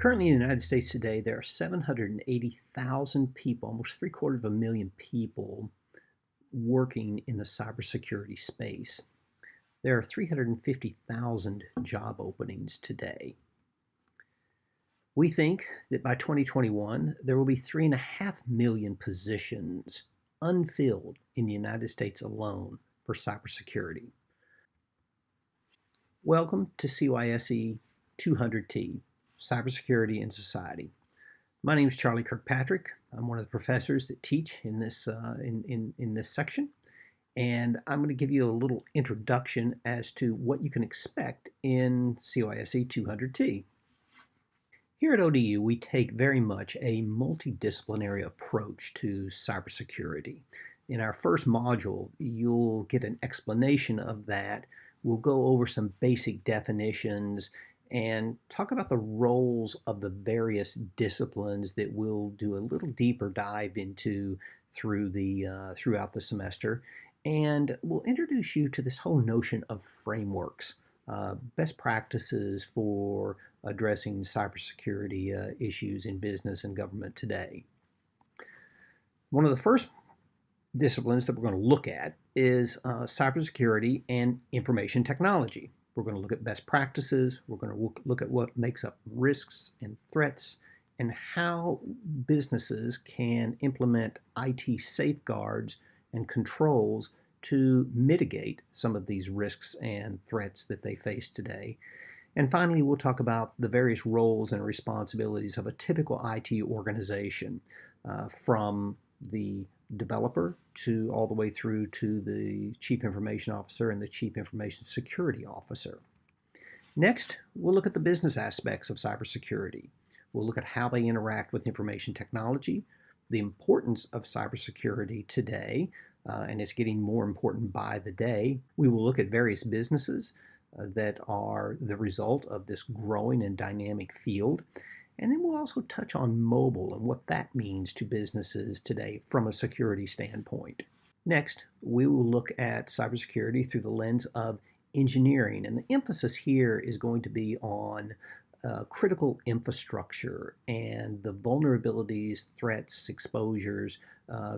Currently in the United States today, there are 780,000 people, almost three-quarters of a million people, working in the cybersecurity space. There are 350,000 job openings today. We think that by 2021, there will be 3.5 million positions unfilled in the United States alone for cybersecurity. Welcome to CYSE 200T, Cybersecurity in Society. My name is Charlie Kirkpatrick. I'm one of the professors that teach in this section, and I'm going to give you a little introduction as to what you can expect in CYSE 200T. Here at ODU, we take very much a multidisciplinary approach to cybersecurity. In our first module, you'll get an explanation of that. We'll go over some basic definitions and talk about the roles of the various disciplines that we'll do a little deeper dive into throughout the semester. And we'll introduce you to this whole notion of frameworks, best practices for addressing cybersecurity issues in business and government today. One of the first disciplines that we're going to look at is cybersecurity and information technology. We're going to look at best practices. We're going to look at what makes up risks and threats and how businesses can implement IT safeguards and controls to mitigate some of these risks and threats that they face today. And finally, we'll talk about the various roles and responsibilities of a typical IT organization, from the developer to all the way through to the Chief Information Officer and the Chief Information Security Officer. Next, we'll look at the business aspects of cybersecurity. We'll look at how they interact with information technology, the importance of cybersecurity today, and it's getting more important by the day. We will look at various businesses that are the result of this growing and dynamic field. And then we'll also touch on mobile and what that means to businesses today from a security standpoint. Next, we will look at cybersecurity through the lens of engineering. And the emphasis here is going to be on critical infrastructure and the vulnerabilities, threats, exposures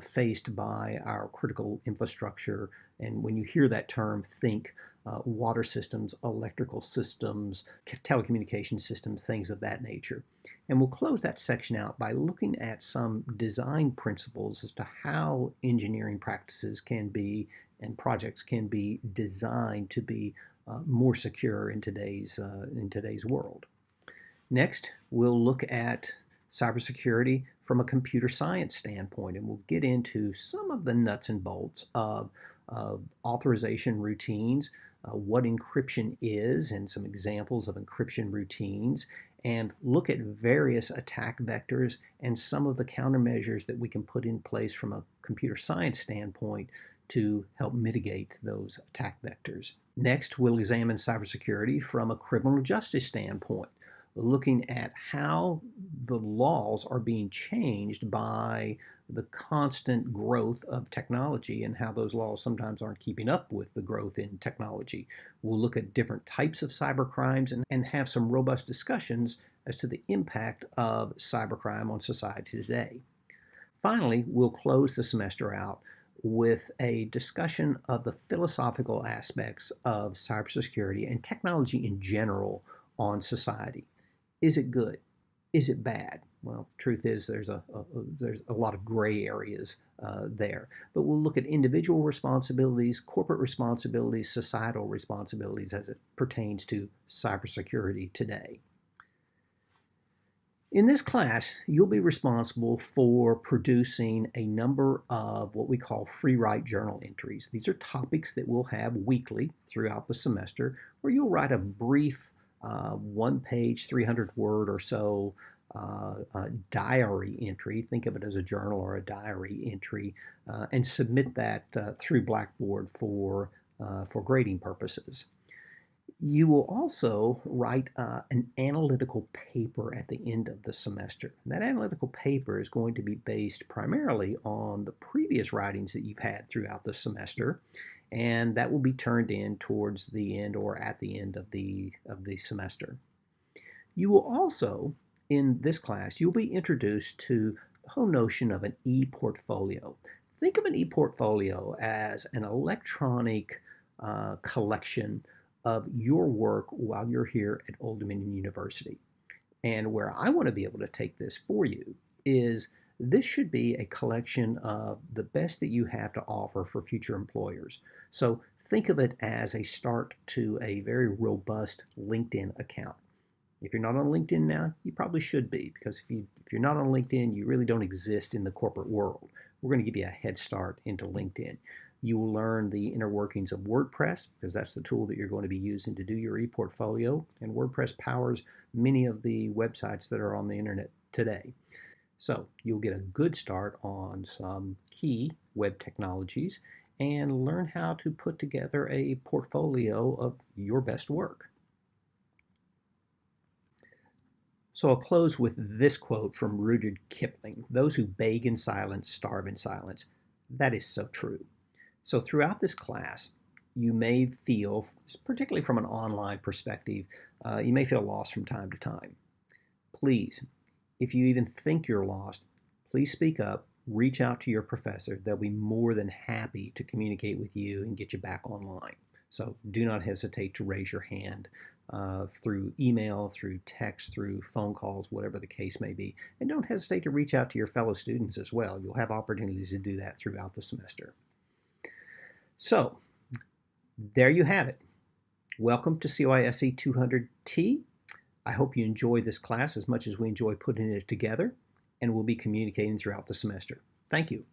faced by our critical infrastructure. And when you hear that term, think water systems, electrical systems, telecommunication systems, things of that nature. And we'll close that section out by looking at some design principles as to how engineering practices can be and projects can be designed to be more secure in today's world. Next, we'll look at cybersecurity from a computer science standpoint, and we'll get into some of the nuts and bolts of authorization routines, what encryption is, and some examples of encryption routines, and look at various attack vectors and some of the countermeasures that we can put in place from a computer science standpoint to help mitigate those attack vectors. Next, we'll examine cybersecurity from a criminal justice standpoint, looking at how the laws are being changed by the constant growth of technology and how those laws sometimes aren't keeping up with the growth in technology. We'll look at different types of cybercrimes and have some robust discussions as to the impact of cybercrime on society today. Finally, we'll close the semester out with a discussion of the philosophical aspects of cybersecurity and technology in general on society. Is it good? Is it bad? Well, the truth is there's a lot of gray areas there. But we'll look at individual responsibilities, corporate responsibilities, societal responsibilities as it pertains to cybersecurity today. In this class, you'll be responsible for producing a number of what we call free write journal entries. These are topics that we'll have weekly throughout the semester where you'll write a brief one-page, 300-word or so diary entry. Think of it as a journal or a diary entry, and submit that through Blackboard for grading purposes. You will also write an analytical paper at the end of the semester. And that analytical paper is going to be based primarily on the previous writings that you've had throughout the semester, and that will be turned in towards the end or at the end of the semester. You will also In this class, you'll be introduced to the whole notion of an e-portfolio. Think of an e-portfolio as an electronic collection of your work while you're here at Old Dominion University. And where I want to be able to take this for you is this should be a collection of the best that you have to offer for future employers. So think of it as a start to a very robust LinkedIn account. If you're not on LinkedIn now, you probably should be, because if you're not on LinkedIn, you really don't exist in the corporate world. We're going to give you a head start into LinkedIn. You will learn the inner workings of WordPress, because that's the tool that you're going to be using to do your ePortfolio, and WordPress powers many of the websites that are on the internet today. So you'll get a good start on some key web technologies and learn how to put together a portfolio of your best work. So I'll close with this quote from Rudyard Kipling: "Those who beg in silence starve in silence." That is so true. So throughout this class, you may feel, particularly from an online perspective, you may feel lost from time to time. Please, if you even think you're lost, please speak up, reach out to your professor. They'll be more than happy to communicate with you and get you back online. So do not hesitate to raise your hand through email, through text, through phone calls, whatever the case may be. And don't hesitate to reach out to your fellow students as well. You'll have opportunities to do that throughout the semester. So there you have it. Welcome to CYSE 200T. I hope you enjoy this class as much as we enjoy putting it together, and we'll be communicating throughout the semester. Thank you.